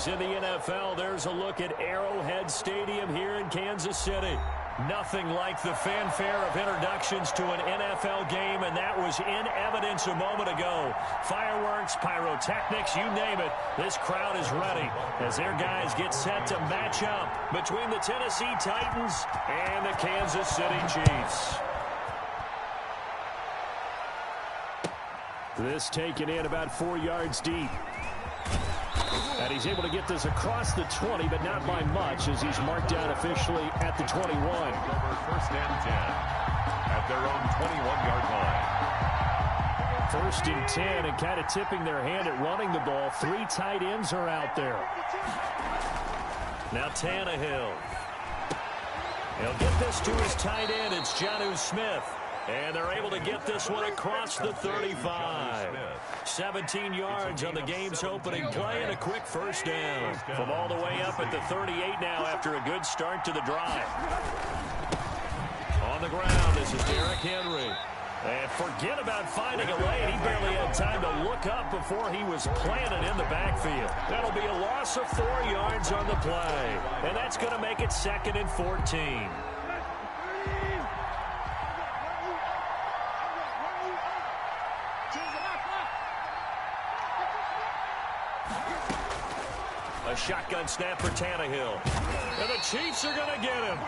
news in the NFL. There's a look at Arrowhead Stadium here in Kansas City. Nothing like the fanfare of introductions to an NFL game, and that was in evidence a moment ago. Fireworks, pyrotechnics, you name it. This crowd is ready as their guys get set to match up between the Tennessee Titans and the Kansas City Chiefs. This taken in about 4 yards deep. And he's able to get this across the 20, but not by much, as he's marked down officially at the 21. First and 10 at their own 21-yard line. First and 10, and kind of tipping their hand at running the ball. 3 tight ends are out there. Now Tannehill. He'll get this to his tight end. It's Jonnu Smith. And they're able to get this one across the 35. 17 yards on the game's opening play and a quick first down. From all the way up at the 38 now after a good start to the drive. On the ground, this is Derrick Henry. And forget about finding a lane. He barely had time to look up before he was planted in the backfield. That'll be a loss of 4 yards on the play. And that's going to make it 2nd and 14. A shotgun snap for Tannehill. And the Chiefs are going to get him.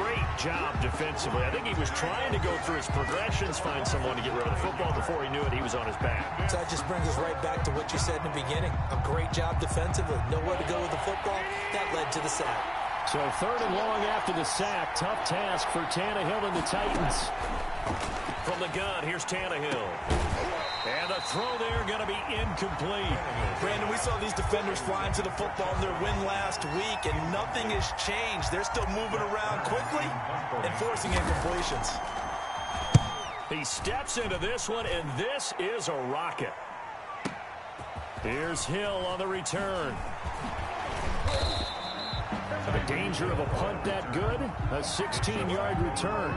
Great job defensively. I think he was trying to go through his progressions, find someone to get rid of the football. Before he knew it, he was on his back. So that just brings us right back to what you said in the beginning. A great job defensively. Nowhere to go with the football. That led to the sack. So 3rd and long after the sack. Tough task for Tannehill and the Titans. From the gun, here's Tannehill. And the throw there going to be incomplete. Brandon, we saw these defenders flying to the football in their win last week, and nothing has changed. They're still moving around quickly and forcing incompletions. He steps into this one, and this is a rocket. Here's Hill on the return. The danger of a punt that good, a 16-yard return.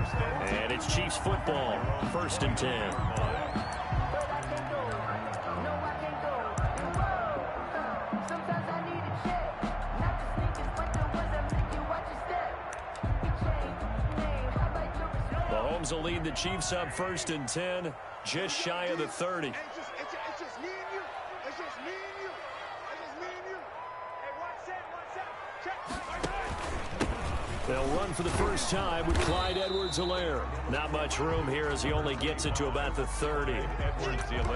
And it's Chiefs football, 1st and 10. Mahomes will lead the Chiefs up 1st and 10, just shy of the 30. They'll run for the first time with Clyde Edwards-Helaire. Not much room here as he only gets it to about the 30.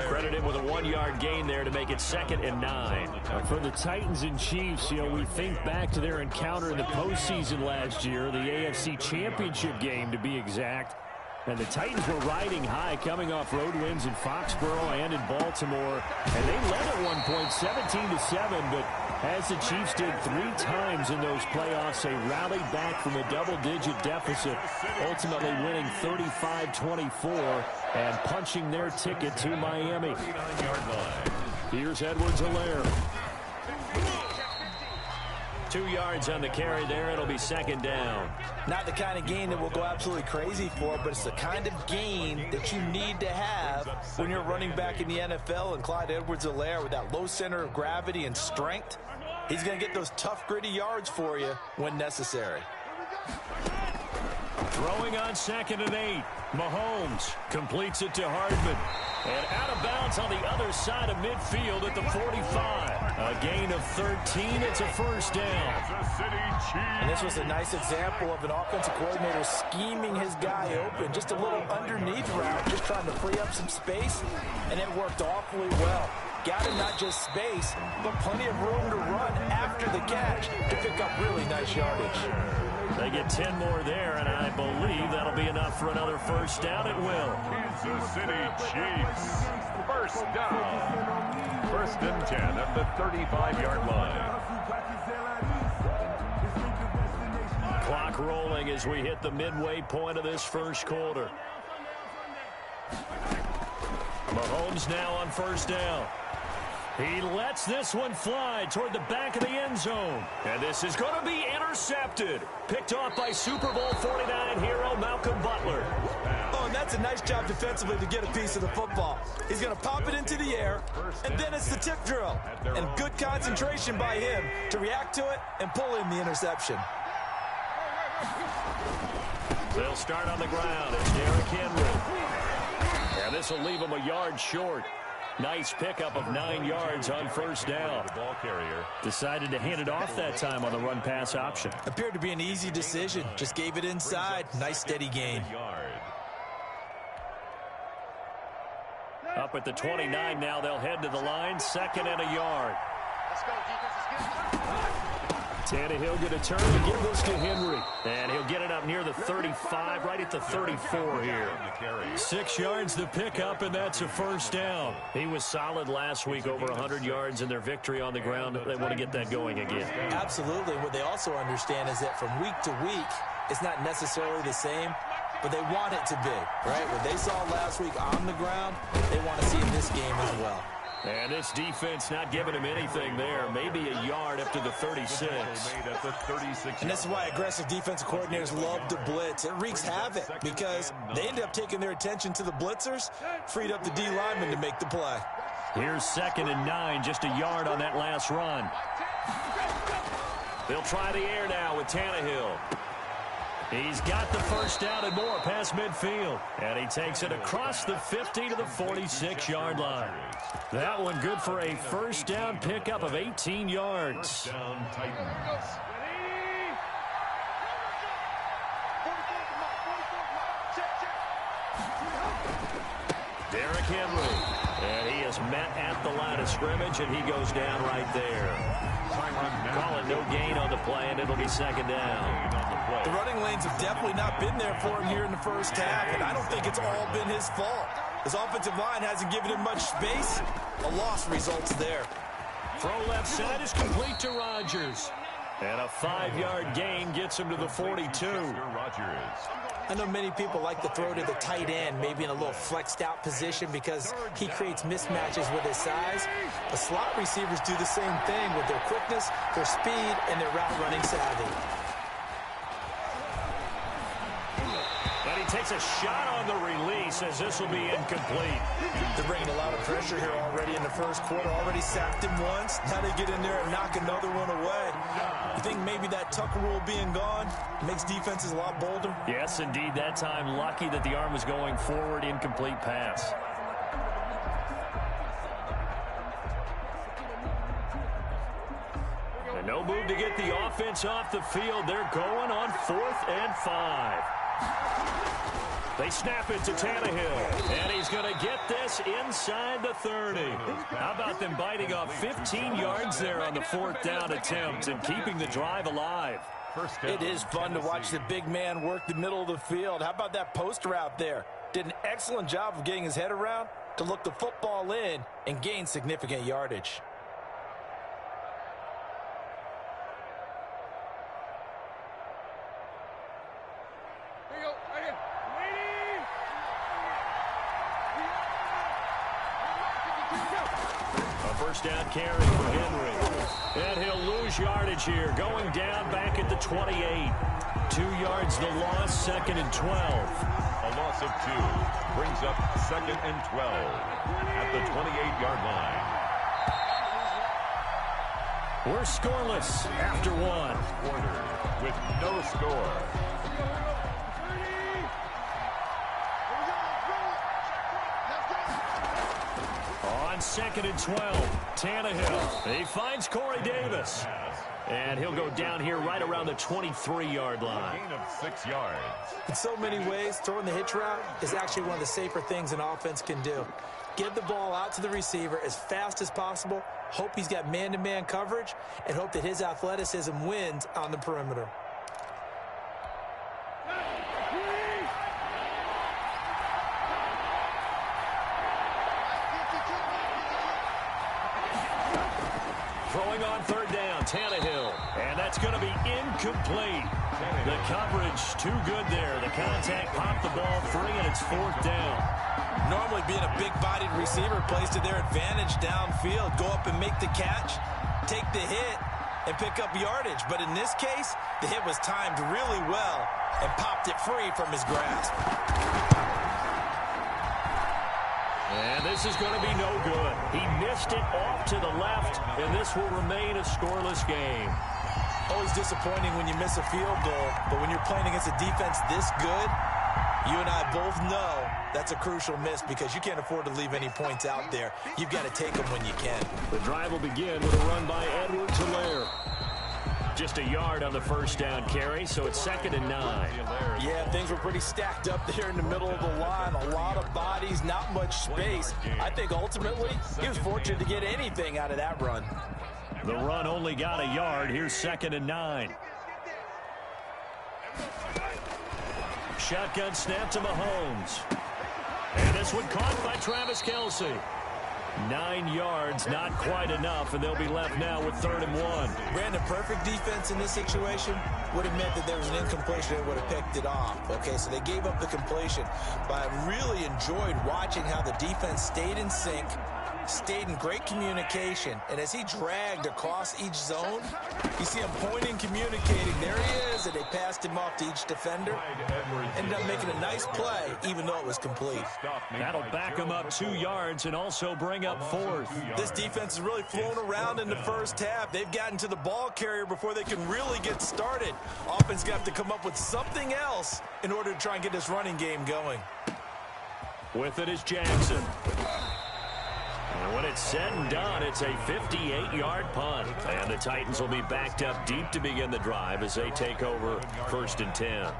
Credit him with a 1-yard gain there to make it 2nd and 9. For the Titans and Chiefs, we think back to their encounter in the postseason last year, the AFC Championship game to be exact. And the Titans were riding high, coming off road wins in Foxborough and in Baltimore. And they led at one point 17-7, but as the Chiefs did 3 times in those playoffs, they rallied back from a double-digit deficit, ultimately winning 35-24 and punching their ticket to Miami. Here's Edwards-Helaire. 2 yards on the carry there. It'll be 2nd down. Not the kind of game that we'll go absolutely crazy for, but it's the kind of game that you need to have when you're running back in the NFL. And Clyde Edwards-Helaire, with that low center of gravity and strength, he's going to get those tough, gritty yards for you when necessary. Throwing on 2nd and 8. Mahomes completes it to Hardman. And out of bounds on the other side of midfield at the 45. A gain of 13. It's a first down. And this was a nice example of an offensive coordinator scheming his guy open. Just a little underneath route, just trying to free up some space. And it worked awfully well. Got him not just space, but plenty of room to run after the catch to pick up really nice yardage. They get 10 more there, and I believe that'll be enough for another first down. It will. Kansas City Chiefs, first down. 1st and 10 at the 35-yard line. Clock rolling as we hit the midway point of this first quarter. Mahomes now on first down. He lets this one fly toward the back of the end zone. And this is going to be intercepted. Picked off by Super Bowl 49 hero Malcolm Butler. Oh, and That's a nice job defensively to get a piece of the football. He's going to pop it into the air, and then it's the tip drill. And good concentration by him to react to it and pull in the interception. They'll start on the ground. It's Derrick Henry. And this will leave him a yard short. Nice pickup of 9 yards on first down. The ball carrier Decided to hand it off that time on the run-pass option. Appeared to be an easy decision. Just gave it inside. Nice steady gain. Up at the 29 now. They'll head to the line. 2nd and a yard. Tannehill going to turn and give this to Henry. And he'll get it up near the 35, right at the 34 here. 6 yards the pickup, and that's a first down. He was solid last week, over 100 yards in their victory on the ground. They want to get that going again. Absolutely. What they also understand is that from week to week, it's not necessarily the same, but they want it to be, right? What they saw last week on the ground, they want to see in this game as well. And this defense not giving him anything there. Maybe a yard up to the 36. And this is why aggressive defensive coordinators love to blitz. It wreaks havoc because they end up taking their attention to the blitzers, freed up the D lineman to make the play. Here's 2nd and 9, just a yard on that last run. They'll try the air now with Tannehill. He's got the first down and more past midfield. And he takes it across the 50 to the 46-yard line. That one good for a first down pickup of 18 yards. First down, Titans. Derrick Henry. And he is met at the line of scrimmage, and he goes down right there. Call it no gain on the play, and it'll be 2nd down. The running lanes have definitely not been there for him here in the first half, and I don't think it's all been his fault. His offensive line hasn't given him much space. A loss results there. Throw left side is complete to Rodgers. And a 5-yard gain gets him to the 42. I know many people like to throw to the tight end, maybe in a little flexed out position because he creates mismatches with his size. The slot receivers do the same thing with their quickness, their speed, and their route running savvy. And he takes a shot on the release as this will be incomplete. They're bringing a lot of pressure here already in the first quarter. Already sacked him once. Now they get in there and knock another one away. You think maybe that Tucker rule being gone makes defenses a lot bolder? Yes, indeed. That time, lucky that the arm was going forward. Incomplete pass. And no move to get the offense off the field. They're going on 4th and 5. They snap it to Tannehill, and he's going to get this inside the 30. How about them biting off 15 yards there on the 4th down attempt and keeping the drive alive? It is fun to watch the big man work the middle of the field. How about that post route there? Did an excellent job of getting his head around to look the football in and gain significant yardage. First down carry for Henry. And he'll lose yardage here. Going down back at the 28. 2 yards the loss, 2nd and 12. A loss of 2 brings up 2nd and 12 at the 28-yard line. We're scoreless after 1. Quarter with no score. On 2nd and 12, Tannehill. He finds Corey Davis. And he'll go down here right around the 23-yard line. Gain of 6 yards. In so many ways, throwing the hitch route is actually one of the safer things an offense can do. Get the ball out to the receiver as fast as possible, hope he's got man-to-man coverage, and hope that his athleticism wins on the perimeter. Throwing on 3rd down, Tannehill. And that's going to be incomplete. The coverage too good there. The contact popped the ball free, and it's 4th down. Normally being a big-bodied receiver plays to their advantage downfield. Go up and make the catch, take the hit, and pick up yardage. But in this case, the hit was timed really well and popped it free from his grasp. And this is going to be no good. He missed it off to the left, and this will remain a scoreless game. Always disappointing when you miss a field goal, but when you're playing against a defense this good, you and I both know that's a crucial miss because you can't afford to leave any points out there. You've got to take them when you can. The drive will begin with a run by Edwards-Helaire. Just a yard on the first down carry, so it's 2nd and 9. Yeah, things were pretty stacked up there in the middle of the line. A lot of bodies, not much space. I think ultimately he was fortunate to get anything out of that run. The run only got a yard. Here's 2nd and 9. Shotgun snap to Mahomes. And this one caught by Travis Kelce. 9 yards, not quite enough, and they'll be left now with 3rd and 1. Brandon, perfect defense in this situation would have meant that there was an incompletion that would have picked it off. Okay, so they gave up the completion, but I really enjoyed watching how the defense stayed in sync, stayed in great communication, and as he dragged across each zone, you see him pointing, communicating. There he is, and they passed him off to each defender. Ended up making a nice play, even though it was complete. That'll back him up 2 yards and also bring up 4th. This defense has really flown around in the first half. They've gotten to the ball carrier before they can really get started. Offense got to come up with something else in order to try and get this running game going. With it is Jackson. And when it's said and done, it's a 58-yard punt. And the Titans will be backed up deep to begin the drive as they take over 1st and 10.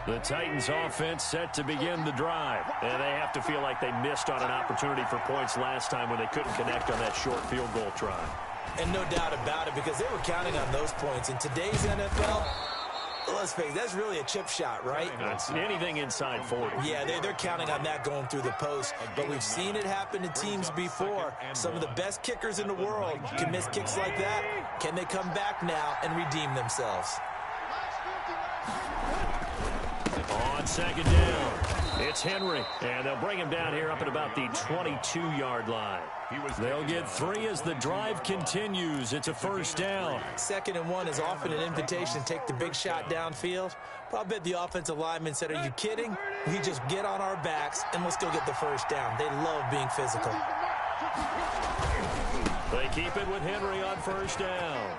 The Titans offense set to begin the drive. And they have to feel like they missed on an opportunity for points last time when they couldn't connect on that short field goal try. And no doubt about it, because they were counting on those points. In today's NFL, let's face it, that's really a chip shot, right? That's anything inside 40. Yeah, they're counting on that going through the post. But we've seen it happen to teams before. Some of the best kickers in the world can miss kicks like that. Can they come back now and redeem themselves? On 2nd down, it's Henry. And they'll bring him down here up at about the 22-yard line. They'll get 3 as the drive continues. It's a 1st down. 2nd and 1 is often an invitation to take the big shot downfield. But I bet the offensive lineman said, are you kidding? We just get on our backs and let's go get the 1st down. They love being physical. They keep it with Henry on 1st down.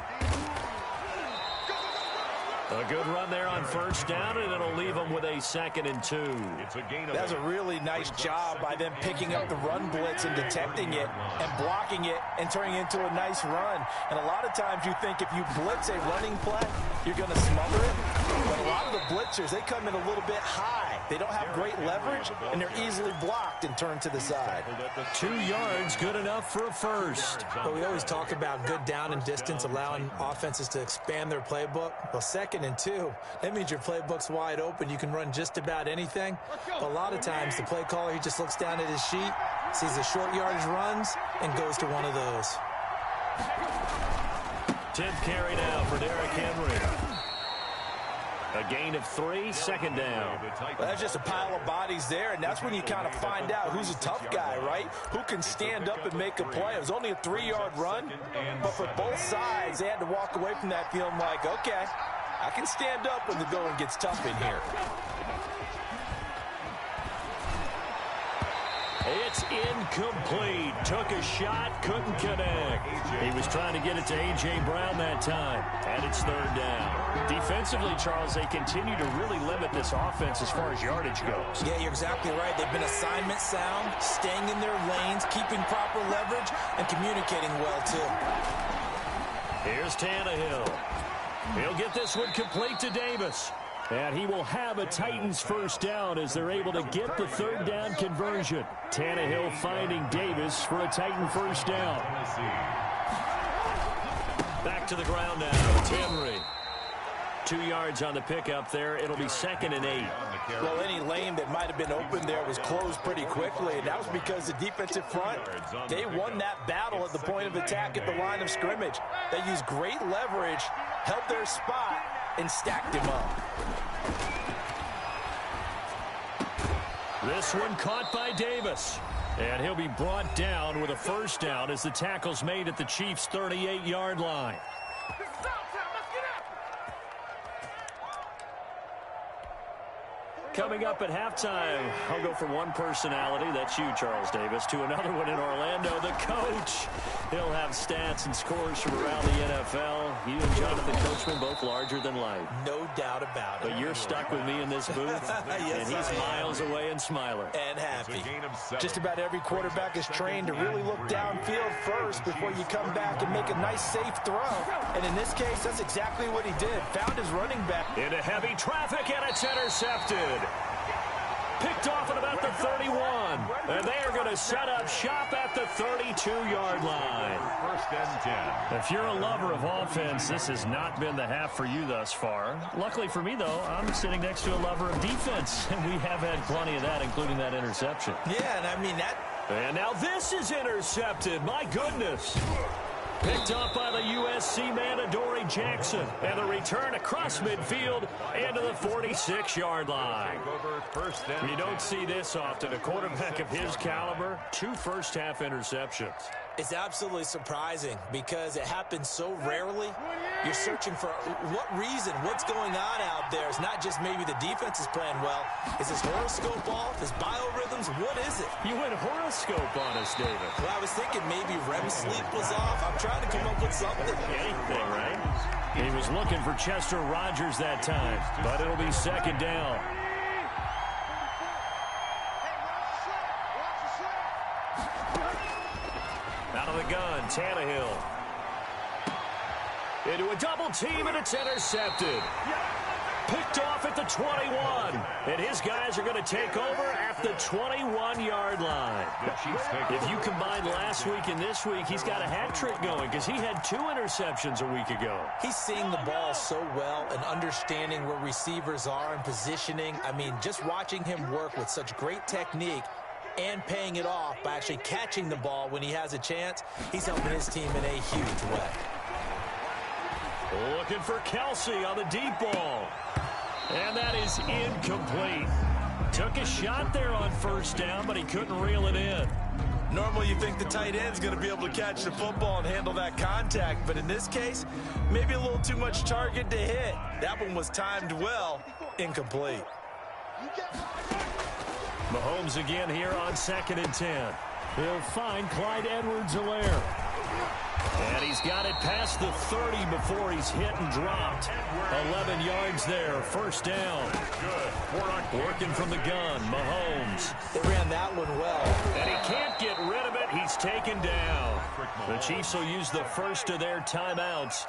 A good run there on 1st down, and it'll leave them with a 2nd and 2. That's a really nice job by them picking up the run blitz and detecting it and blocking it and turning it into a nice run. And a lot of times you think if you blitz a running play, you're going to smother it. But a lot of the blitzers, they come in a little bit high. They don't have great leverage, and they're easily blocked and turned to the side. 2 yards, good enough for a 1st. But we always talk about good down and distance, allowing offenses to expand their playbook. Well, 2nd and 2, that means your playbook's wide open. You can run just about anything. But a lot of times, the play caller, he just looks down at his sheet, sees the short yardage runs, and goes to one of those. 10th carry now for Derrick Henry. A gain of 3, 2nd down. Well, that's just a pile of bodies there, and that's when you kind of find out who's a tough guy, right? Who can stand up and make a play. It was only a 3-yard run, but for both sides, they had to walk away from that feeling like, okay, I can stand up when the going gets tough in here. It's incomplete. Took a shot, couldn't connect. He was trying to get it to A.J. Brown that time. And it's 3rd down. Defensively, Charles, they continue to really limit this offense as far as yardage goes. Yeah, you're exactly right. They've been assignment sound, staying in their lanes, keeping proper leverage, and communicating well, too. Here's Tannehill. He'll get this one complete to Davis. And he will have a Titans 1st down as they're able to get the 3rd down conversion. Tannehill finding Davis for a Titan 1st down. Back to the ground now. It's Henry. 2 yards on the pickup there. It'll be 2nd and 8. Well, any lane that might have been open there was closed pretty quickly, and that was because the defensive front, they won that battle at the point of attack at the line of scrimmage. They used great leverage, held their spot, and stacked him up. This one caught by Davis. And he'll be brought down with a 1st down as the tackle's made at the Chiefs' 38-yard line. Coming up at halftime, I'll go from one personality, that's you, Charles Davis, to another one in Orlando, the coach. He'll have stats and scores from around the NFL. You and Jonathan Coachman, both larger than life. No doubt about it. But you're stuck with me in this booth, yes, and he's miles away and smiling. And happy. Just about every quarterback is trained to really look downfield first before you come back and make a nice, safe throw. And in this case, that's exactly what he did. Found his running back. Into heavy traffic, and it's intercepted. Picked off at about the 31. And they are going to set up shop at the 32-yard line. First and 10. If you're a lover of offense, this has not been the half for you thus far. Luckily for me, though, I'm sitting next to a lover of defense, and we have had plenty of that, including that interception. Yeah, and I mean that. And now this is intercepted. My goodness. Picked up by the USC man, Adoree Jackson. And the return across midfield into the 46-yard line. You don't see this often. A quarterback of his caliber, 2 first-half interceptions. It's absolutely surprising because it happens so rarely. You're searching for what reason, what's going on out there. It's not just maybe the defense is playing well. Is his horoscope off? His biorhythms? What is it? You went horoscope on us, David. Well, I was thinking maybe REM sleep was off. I'm trying to come up with something. Anything, right? He was looking for Chester Rogers that time, but it'll be second down. Out of the gun, Tannehill. Into a double team, and it's intercepted. Picked off at the 21. And his guys are going to take over at the 21-yard line. If you combine last week and this week, he's got a hat trick going because he had 2 interceptions a week ago. He's seeing the ball so well and understanding where receivers are and positioning. I mean, just watching him work with such great technique and paying it off by actually catching the ball when he has a chance, he's helping his team in a huge way. Looking for Kelsey on the deep ball. And that is incomplete. Took a shot there on first down, but he couldn't reel it in. Normally you think the tight end's going to be able to catch the football and handle that contact, but in this case, maybe a little too much target to hit. That one was timed well, incomplete. Mahomes again here on 2nd and 10. He'll find Clyde Edwards-Helaire. And he's got it past the 30 before he's hit and dropped. 11 yards there, first down. Working from the gun, Mahomes. They ran that one well. And he can't get rid of it. He's taken down. The Chiefs will use the first of their timeouts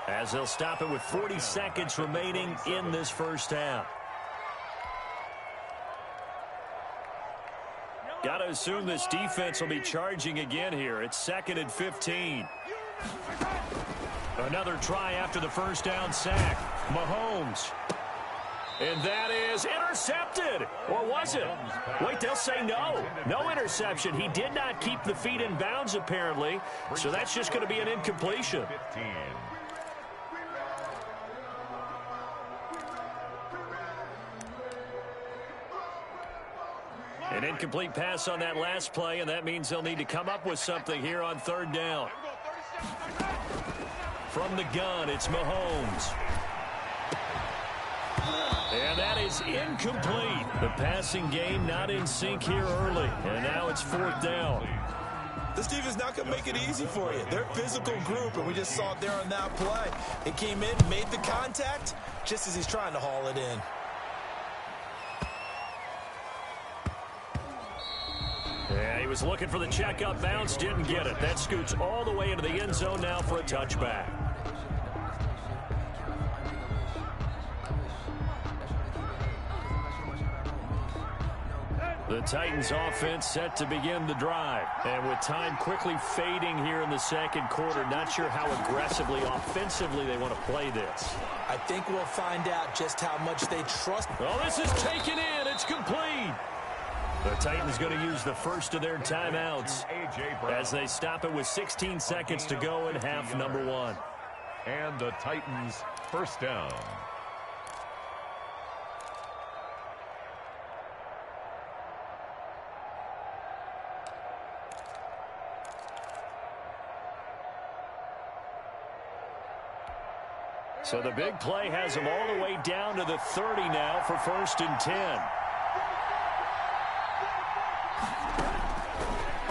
as they'll stop it with 40 seconds remaining in this first half. Got to assume this defense will be charging again here. It's 2nd and 15. Another try after the first down sack. Mahomes. And that is intercepted. Or was it? Wait, they'll say no. No interception. He did not keep the feet in bounds, apparently. So that's just going to be an incompletion. An incomplete pass on that last play, and that means they'll need to come up with something here on 3rd down. From the gun, it's Mahomes. And that is incomplete. The passing game not in sync here early. And now it's 4th down. This defense not going to make it easy for you. They're a physical group, and we just saw it there on that play. It came in, made the contact, just as he's trying to haul it in. Yeah, he was looking for the checkup bounce, didn't get it. That scoots all the way into the end zone now for a touchback. The Titans offense set to begin the drive. And with time quickly fading here in the 2nd quarter, not sure how aggressively, offensively they want to play this. I think we'll find out just how much they trust. Oh, this is taken in. It's complete. The Titans going to use the first of their timeouts as they stop it with 16 seconds to go in half number 1. And the Titans first down. So the big play has him all the way down to the 30 now for 1st and 10.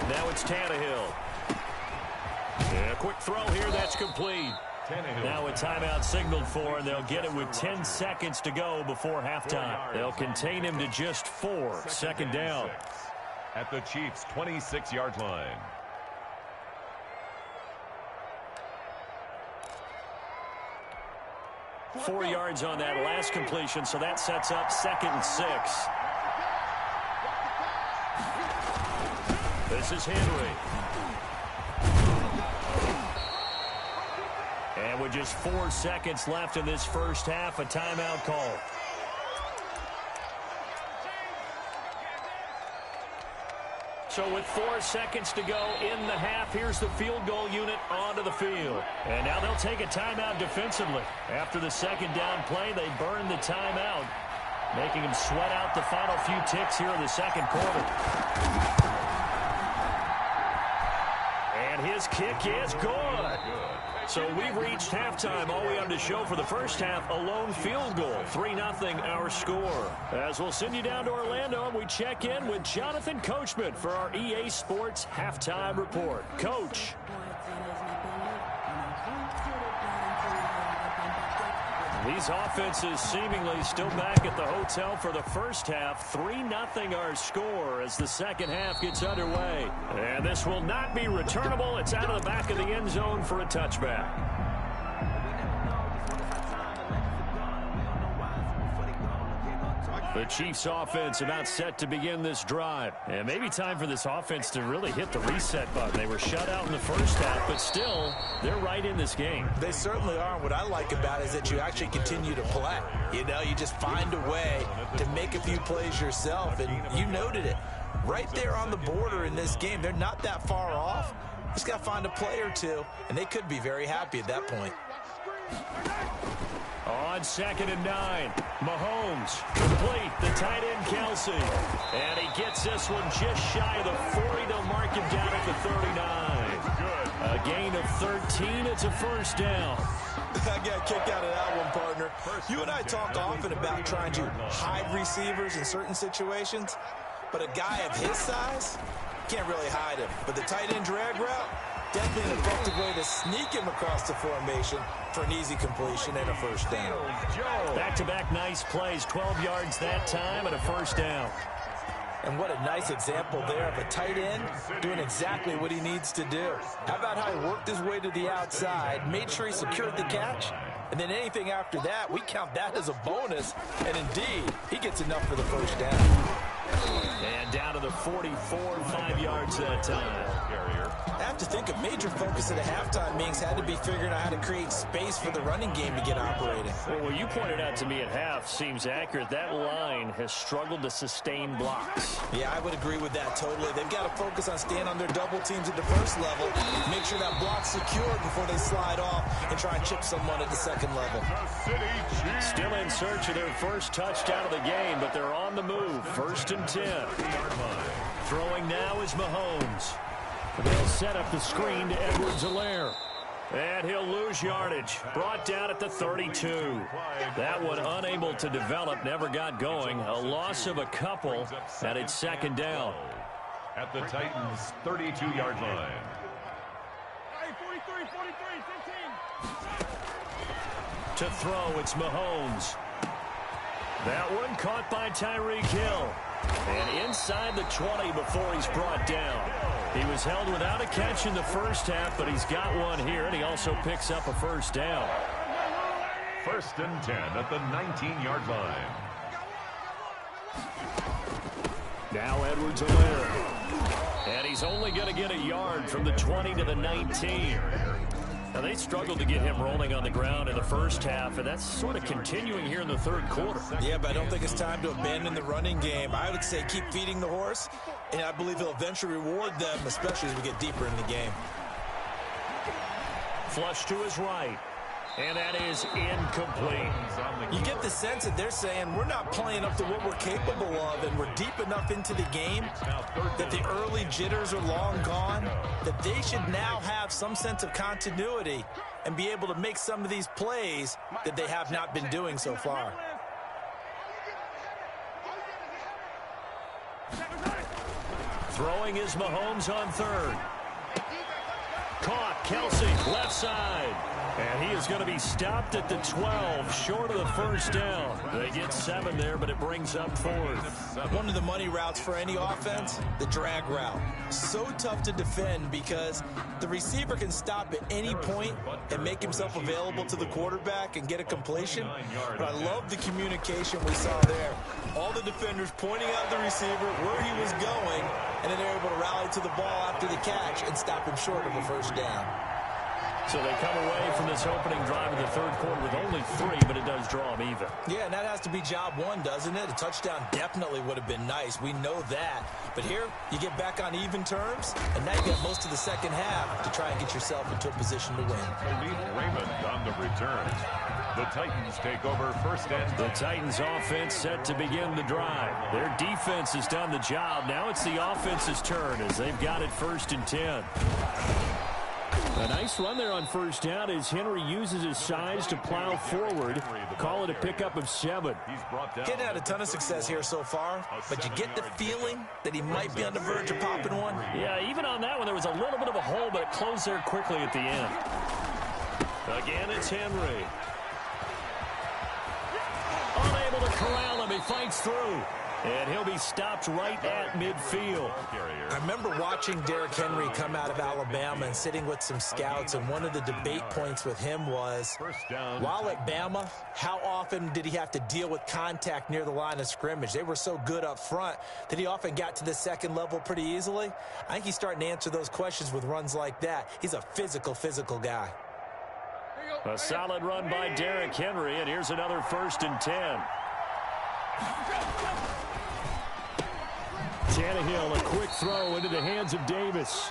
Now it's Tannehill. Yeah, quick throw here. That's complete. Now a timeout signaled for, and they'll get it with 10 seconds to go before halftime. They'll contain him to just 4. 2nd down. At the Chiefs' 26-yard line. Four yards on that last completion, so that sets up 2nd and 6. This is Henry. And with just 4 seconds left in this first half, a timeout call. So with 4 seconds to go in the half, here's the field goal unit onto the field. And now they'll take a timeout defensively. After the 2nd down play, they burn the timeout, making them sweat out the final few ticks here in the 2nd quarter. And his kick is good. So we've reached halftime. All we have to show for the first half, a lone field goal. 3-0 our score. As we'll send you down to Orlando, we check in with Jonathan Coachman for our EA Sports Halftime Report. Coach. These offenses seemingly still back at the hotel for the first half. 3-0 our score as the 2nd half gets underway. And this will not be returnable. It's out of the back of the end zone for a touchback. The Chiefs offense about set to begin this drive. And maybe time for this offense to really hit the reset button. They were shut out in the first half, but still, they're right in this game. They certainly are. What I like about it is that you actually continue to play. You know, you just find a way to make a few plays yourself, and you noted it. Right there on the border in this game, they're not that far off. Just got to find a play or two, and they could be very happy at that point. On 2nd and 9, Mahomes complete, the tight end Kelsey. And he gets this one just shy of the 40. They'll mark him down at the 39. A gain of 13. It's a 1st down. I got a kick out of that one, partner. You and I talk often about trying to hide receivers in certain situations, but a guy of his size can't really hide him. But the tight end drag route, definitely an effective way to sneak him across the formation for an easy completion and a 1st down. Back-to-back nice plays, 12 yards that time and a 1st down. And what a nice example there of a tight end doing exactly what he needs to do. How about how he worked his way to the outside, made sure he secured the catch, and then anything after that, we count that as a bonus. And indeed, he gets enough for the 1st down. And down to the 44, 5 yards that time. I have to think a major focus of the halftime meetings had to be figuring out how to create space for the running game to get operating. Well, what you pointed out to me at half seems accurate. That line has struggled to sustain blocks. Yeah, I would agree with that totally. They've got to focus on staying on their double teams at the first level, make sure that block's secured before they slide off and try and chip someone at the 2nd level. Still in search of their first touchdown of the game, but they're on the move. 1st and 10. Throwing now is Mahomes. They'll set up the screen to Edwards-Helaire. And he'll lose yardage. Brought down at the 32. That one unable to develop, never got going. A loss of a couple, and it's 2nd down. At the Titans' 32-yard line. To throw, it's Mahomes. That one caught by Tyreek Hill. And inside the 20 before he's brought down. He was held without a catch in the first half, but he's got one here, and he also picks up a 1st down. 1st and 10 at the 19-yard line. Now Edwards-Helaire. And he's only going to get a yard from the 20 to the 19. Now, they struggled to get him rolling on the ground in the first half, and that's sort of continuing here in the 3rd quarter. Yeah, but I don't think it's time to abandon the running game. I would say keep feeding the horse, and I believe he'll eventually reward them, especially as we get deeper in the game. Flush to his right. And that is incomplete. You get the sense that they're saying we're not playing up to what we're capable of, and we're deep enough into the game that the early jitters are long gone, that they should now have some sense of continuity and be able to make some of these plays that they have not been doing so far. Throwing is Mahomes on third. Caught, Kelsey, left side. And he is going to be stopped at the 12, short of the first down. They get 7 there, but it brings up 4th. One of the money routes for any offense, the drag route. So tough to defend because the receiver can stop at any point and make himself available to the quarterback and get a completion. But I love the communication we saw there. All the defenders pointing out the receiver where he was going, and then they're able to rally to the ball after the catch and stop him short of a first down. So they come away from this opening drive in the third quarter with only 3, but it does draw them even. Yeah, and that has to be job 1, doesn't it? A touchdown definitely would have been nice. We know that. But here, you get back on even terms, and now you got most of the second half to try and get yourself into a position to win. Raymond on the return. The Titans take over first and... The Titans offense set to begin the drive. Their defense has done the job. Now it's the offense's turn as they've got it 1st and 10. A nice run there on first down as Henry uses his size to plow forward. Call it a pickup of 7. Getting had a ton of success here so far, but you get the feeling that he might be on the verge of popping one. Yeah, even on that one, there was a little bit of a hole, but it closed there quickly at the end. Again, it's Henry. Unable to corral him. He fights through. And he'll be stopped right at midfield. I remember watching Derrick Henry come out of Alabama and sitting with some scouts, and one of the debate points with him was, while at Bama, how often did he have to deal with contact near the line of scrimmage? They were so good up front that he often got to the second level pretty easily. I think he's starting to answer those questions with runs like that. He's a physical guy. A solid run by Derrick Henry, and here's another 1st and 10. Tannehill, a quick throw into the hands of Davis.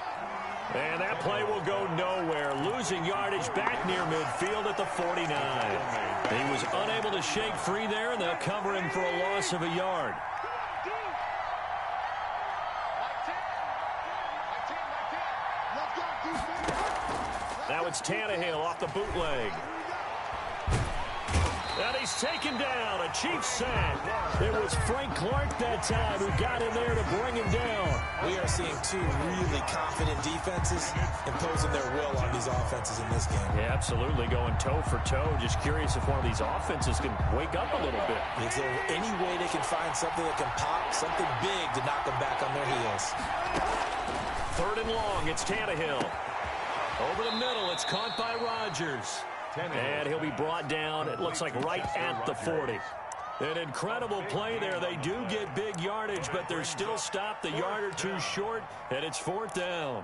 And that play will go nowhere. Losing yardage back near midfield at the 49. He was unable to shake free there, and they'll cover him for a loss of a yard. Now it's Tannehill off the bootleg. And he's taken down, a Chiefs sack. It was Frank Clark that time who got in there to bring him down. We are seeing 2 really confident defenses imposing their will on these offenses in this game. Yeah, absolutely, going toe for toe. Just curious if one of these offenses can wake up a little bit. Is there any way they can find something that can pop, something big to knock them back on their heels? 3rd and long, it's Tannehill. Over the middle, it's caught by Rodgers. And he'll be brought down, it looks like right at the 40. An incredible play there. They do get big yardage, but they're still stopped a yard or 2 short, and it's 4th down.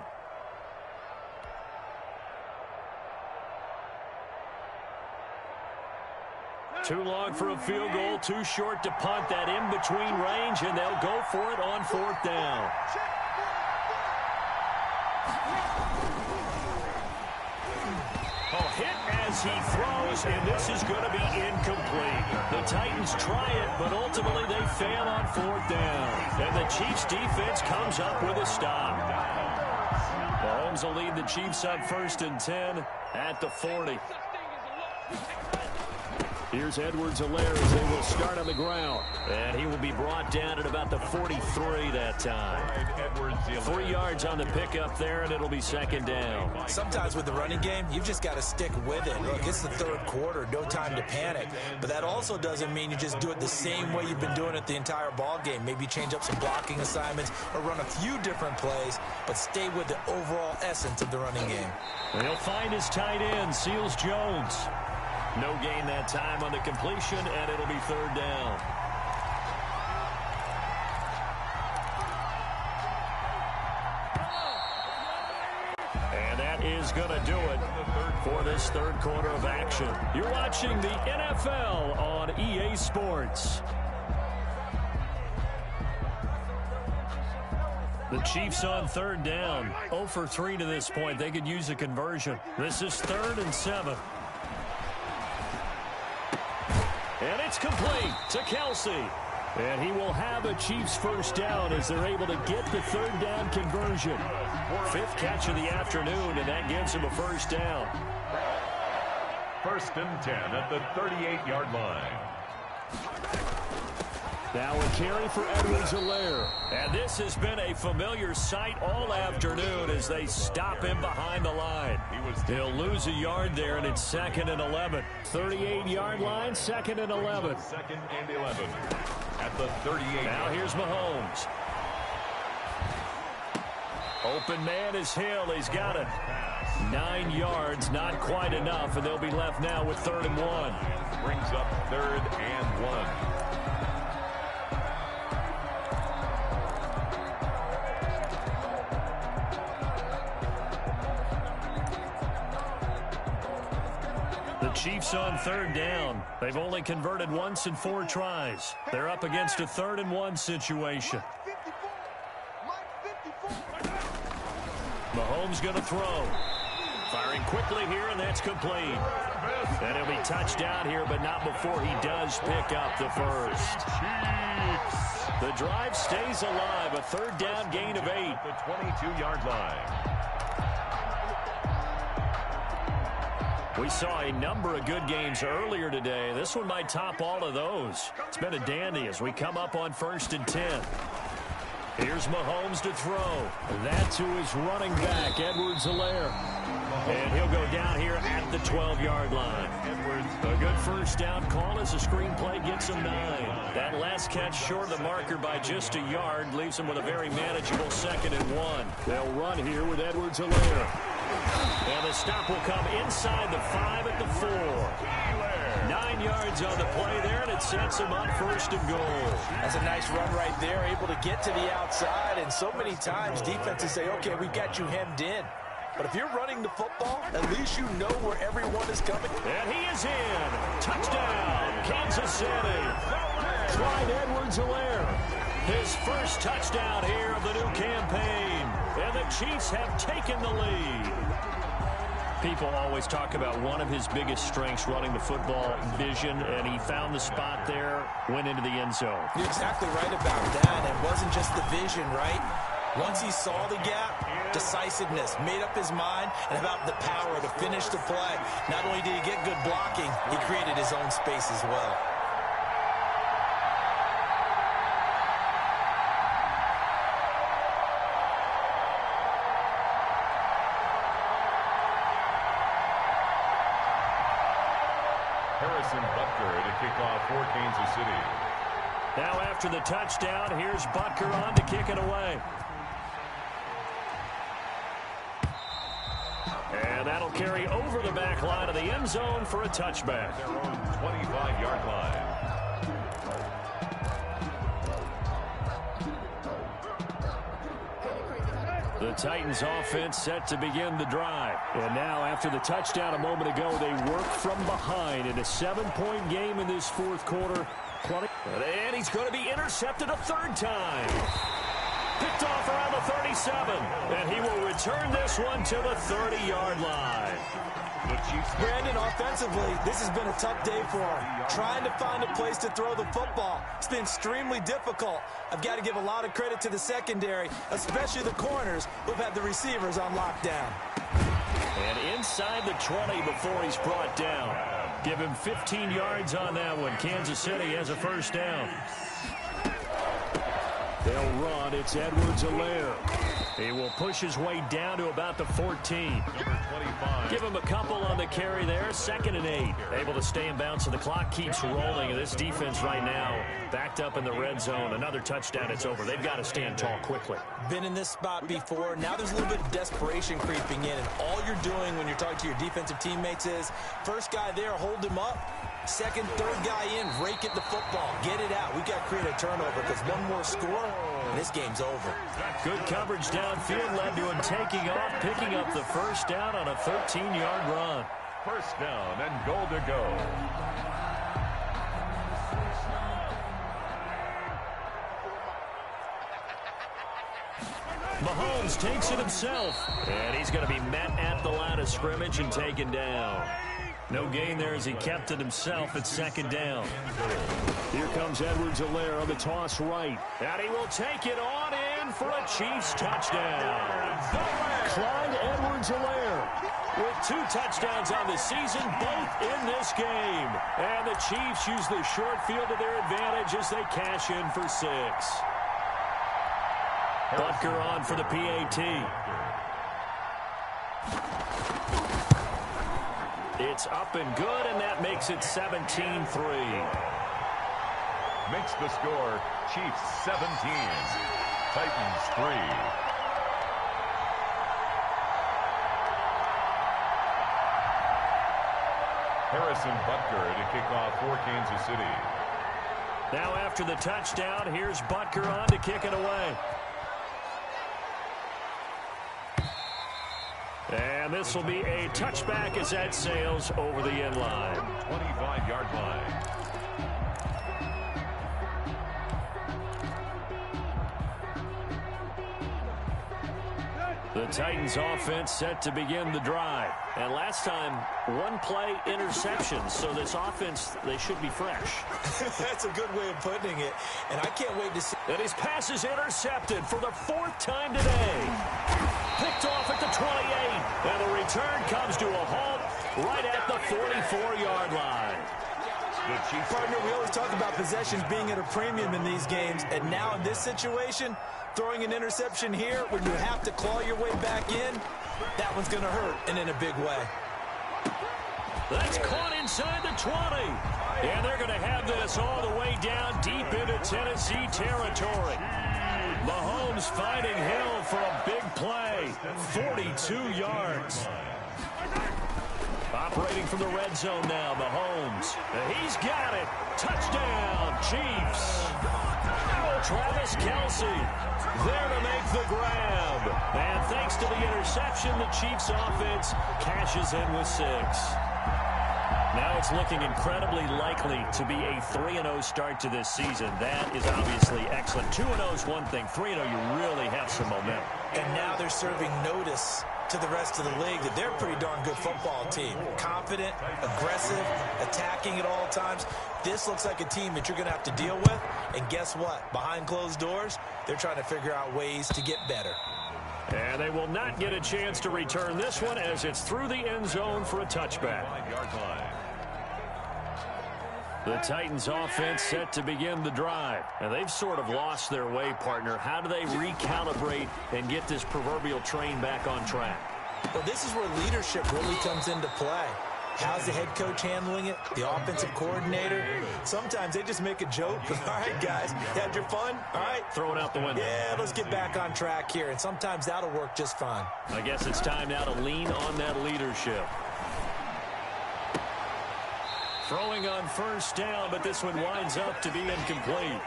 Too long for a field goal, too short to punt. That in-between range, and they'll go for it on 4th down. Hit as he throws, and this is going to be incomplete. The Titans try it, but ultimately they fail on 4th down. And the Chiefs defense comes up with a stop. Mahomes will lead the Chiefs up 1st and 10 at the 40. Here's Edwards-Helaire as they will start on the ground. And he will be brought down at about the 43 that time. 3 yards on the pickup there, and it'll be 2nd down. Sometimes with the running game, you've just got to stick with it. Look, it's the 3rd quarter, no time to panic. But that also doesn't mean you just do it the same way you've been doing it the entire ball game. Maybe change up some blocking assignments or run a few different plays, but stay with the overall essence of the running game. And he'll find his tight end, Seals Jones. No gain that time on the completion, and it'll be 3rd down. And that is going to do it for this 3rd quarter of action. You're watching the NFL on EA Sports. The Chiefs on 3rd down. 0 for 3 to this point. They could use a conversion. This is 3rd and 7. And it's complete to Kelsey. And he will have a Chiefs first down as they're able to get the third down conversion. Fifth catch of the afternoon, and that gives him a first down. First and 10 at the 38-yard line. Now a carry for Edwards-Helaire. And this has been a familiar sight all afternoon as they stop him behind the line. He'll lose a yard there, and it's 2nd and 11. 38-yard line, 2nd and 11. 2nd and 11 at the 38. Now here's Mahomes. Open man is Hill. He's got it. 9 yards, not quite enough, and they'll be left now with 3rd and 1. Brings up 3rd and 1. The Chiefs on 3rd down. They've only converted once in 4 tries. They're up against a 3rd and 1 situation. Mahomes going to throw. Firing quickly here, and that's complete. And he'll be touched down here, but not before he does pick up the first. The drive stays alive. A 3rd down gain of 8. The 22-yard line. We saw a number of good games earlier today. This one might top all of those. It's been a dandy as we come up on 1st and 10. Here's Mahomes to throw. That's who is running back, Edwards-Helaire. And he'll go down here at the 12-yard line. A good first down call as the screenplay gets him 9. That last catch short of the marker by just a yard leaves him with a very manageable 2nd and 1. They'll run here with Edwards-Helaire. And the stop will come inside the 5 at the 4. 9 yards on the play there, and it sets him up 1st and goal. That's a nice run right there, able to get to the outside. And so many times defenses say, okay, we've got you hemmed in. But if you're running the football, at least you know where everyone is coming. And he is in. Touchdown, Kansas City. Clyde Edwards-Helaire. His first touchdown here of the new campaign. And the Chiefs have taken the lead. People always talk about one of his biggest strengths running the football, vision, and he found the spot there, went into the end zone. You're exactly right about that. It wasn't just the vision, right? Once he saw the gap, decisiveness, made up his mind, and about the power to finish the play. Not only did he get good blocking, he created his own space as well. Butker to kick off for Kansas City. Now after the touchdown, here's Butker on to kick it away. And that'll carry over the back line of the end zone for a touchback. Their own 25-yard line. The Titans offense set to begin the drive. And now after the touchdown a moment ago, they work from behind in a 7-point game in this 4th quarter. And he's going to be intercepted a 3rd time. Picked off around the 37. And he will return this one to the 30-yard line. Brandon, offensively, this has been a tough day for him. Trying to find a place to throw the football. It's been extremely difficult. I've got to give a lot of credit to the secondary, especially the corners who've had the receivers on lockdown. And inside the 20 before he's brought down. Give him 15 yards on that one. Kansas City has a first down. They'll run. It's Edwards-Helaire. He will push his way down to about the 14. Number 25. Give him a couple on the carry there. 2nd and 8. Able to stay in bounds, so the clock keeps rolling. And this defense right now backed up in the red zone. Another touchdown, it's over. They've got to stand tall quickly. Been in this spot before. Now there's a little bit of desperation creeping in. And all you're doing when you're talking to your defensive teammates is, first guy there, hold him up. 2nd, 3rd guy in, rake at the football. Get it out. We've got to create a turnover because one more score, and this game's over. Good coverage downfield led to him taking off, picking up the first down on a 13-yard run. First down and goal to go. Mahomes takes it himself, and he's going to be met at the line of scrimmage and taken down. No gain there as he kept it himself at second down. Here comes Edwards-Helaire on the toss right. And he will take it on in for a Chiefs touchdown. Clyde Edwards-Helaire with 2 touchdowns on the season, both in this game. And the Chiefs use the short field to their advantage as they cash in for 6. Butker on for the PAT. It's up and good, and that makes it 17-3. Makes the score Chiefs 17, Titans 3. Harrison Butker to kick off for Kansas City. Now after the touchdown, here's Butker on to kick it away. And this will be a touchback as that sails over the end line. 25-yard line. The Titans offense set to begin the drive. And last time, 1 play interception. So this offense, they should be fresh. That's a good way of putting it. And I can't wait to see. And his pass is intercepted for the 4th time today. Picked off at the 28. And the return comes to a halt right at the 44-yard line. Partner, we always talk about possessions being at a premium in these games. And now in this situation, throwing an interception here when you have to claw your way back in, that one's going to hurt, and in a big way. That's caught inside the 20. And they're going to have this all the way down deep into Tennessee territory. Mahomes finding Hill for a big play. 42 yards. Operating from the red zone now, Mahomes. And he's got it. Touchdown, Chiefs. Travis Kelce there to make the grab. And thanks to the interception, the Chiefs offense cashes in with 6. Now it's looking incredibly likely to be a 3-0 start to this season. That is obviously excellent. 2-0 is one thing. 3-0, you really have some momentum. And now they're serving notice to the rest of the league that they're a pretty darn good football team. Confident, aggressive, attacking at all times. This looks like a team that you're going to have to deal with. And guess what? Behind closed doors, they're trying to figure out ways to get better. And they will not get a chance to return this one as it's through the end zone for a touchback. The Titans offense set to begin the drive. And they've sort of lost their way, partner. How do they recalibrate and get this proverbial train back on track? Well, this is where leadership really comes into play. How's the head coach handling it? The offensive coordinator? Sometimes they just make a joke. All right, guys, you had your fun? All right. Throw it out the window. Yeah, let's get back on track here. And sometimes that'll work just fine. I guess it's time now to lean on that leadership. Throwing on first down, but this one winds up to be incomplete.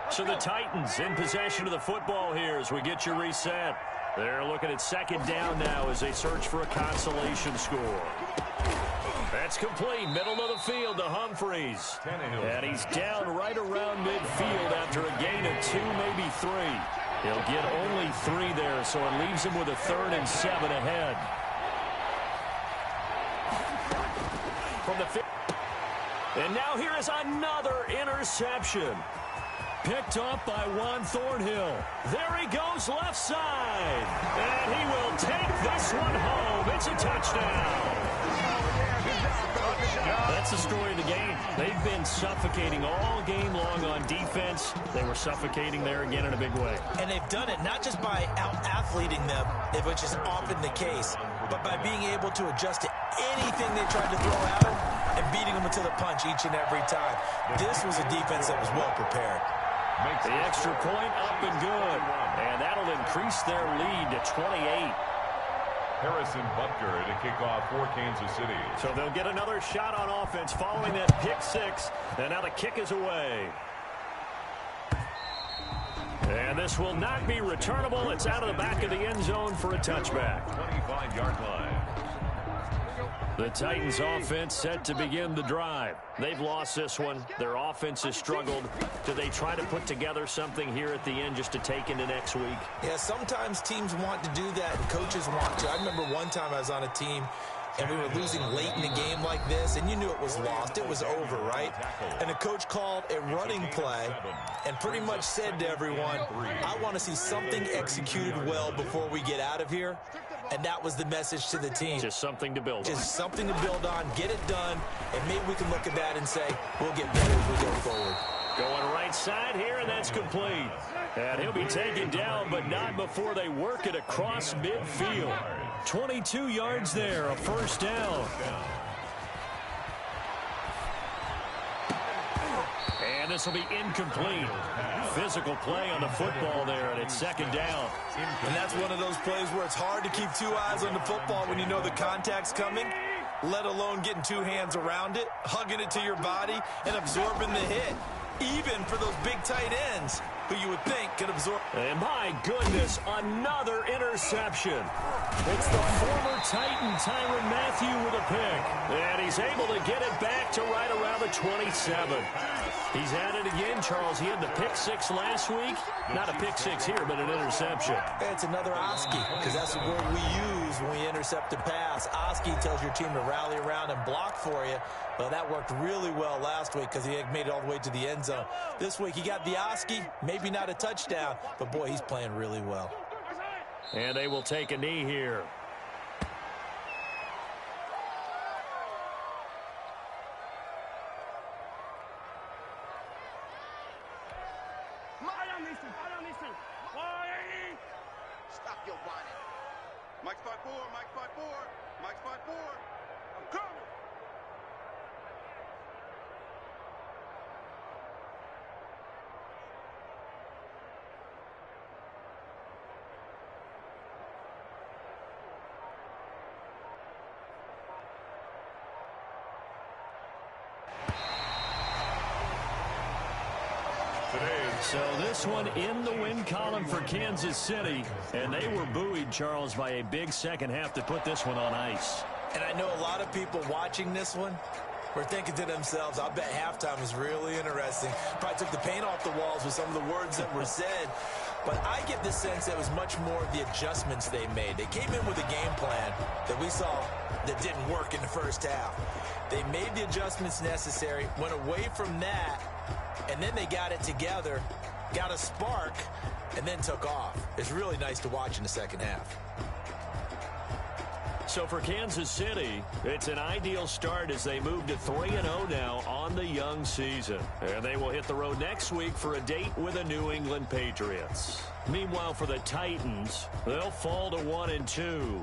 So the Titans in possession of the football here as we get you reset. They're looking at second down now as they search for a consolation score. That's complete. Middle of the field to Humphreys. And he's down right around midfield after a gain of 2, maybe 3. He'll get only 3 there, so it leaves him with a 3rd and 7 ahead. From the 5th. And now here is another interception. Picked up by Juan Thornhill. There he goes left side. And he will take this one home. It's a touchdown. That's the story of the game. They've been suffocating all game long on defense. They were suffocating there again in a big way. And they've done it not just by out-athleting them, which is often the case, but by being able to adjust to anything they tried to throw at them and beating them to the punch each and every time. This was a defense that was well prepared. The extra point up and good. And that'll increase their lead to 28. Harrison Butker to kick off for Kansas City. So they'll get another shot on offense following that pick 6. And now the kick is away. And this will not be returnable. It's out of the back of the end zone for a touchback. 25-yard line. The Titans offense set to begin the drive. They've lost this one. Their offense has struggled. Do they try to put together something here at the end just to take into next week? Yeah, sometimes teams want to do that and coaches want to. I remember one time I was on a team and we were losing late in a game like this, and you knew it was lost. It was over, right? And the coach called a running play and pretty much said to everyone, I want to see something executed well before we get out of here. And that was the message to the team. Just something to build on. Just something to build on, get it done, and maybe we can look at that and say, we'll get better as we go forward. Going right side here, and that's complete. And he'll be taken down, but not before they work it across midfield. 22 yards there, a first down. And this will be incomplete. Physical play on the football there, and it's second down. And that's one of those plays where it's hard to keep two eyes on the football when you know the contact's coming, let alone getting two hands around it, hugging it to your body, and absorbing the hit. Even for those big tight ends who you would think could absorb. And my goodness, another interception. It's the former Titan, Tyrann Mathieu, with a pick. And he's able to get it back to right around the 27. He's at it again, Charles. He had the pick six last week. Not a pick six here, but an interception. It's another Oski, because that's the word we use when we intercept a pass. Oski tells your team to rally around and block for you. Well, that worked really well last week because he had made it all the way to the end zone. This week, he got the Oski, maybe not a touchdown, but boy, he's playing really well. And they will take a knee here. Stop your whining. Mike 5-4, Mike 5-4, Mike 5-4. I'm coming. So this one in the win column for Kansas City, and they were buoyed, Charles, by a big second half to put this one on ice. And I know a lot of people watching this one were thinking to themselves, I bet halftime is really interesting. Probably took the paint off the walls with some of the words that were said. But I get the sense that it was much more of the adjustments they made. They came in with a game plan that we saw that didn't work in the first half. They made the adjustments necessary, went away from that, and then they got it together, got a spark, and then took off. It's really nice to watch in the second half. So for Kansas City, it's an ideal start as they move to 3-0 now on the young season. And they will hit the road next week for a date with the New England Patriots. Meanwhile, for the Titans, they'll fall to 1-2.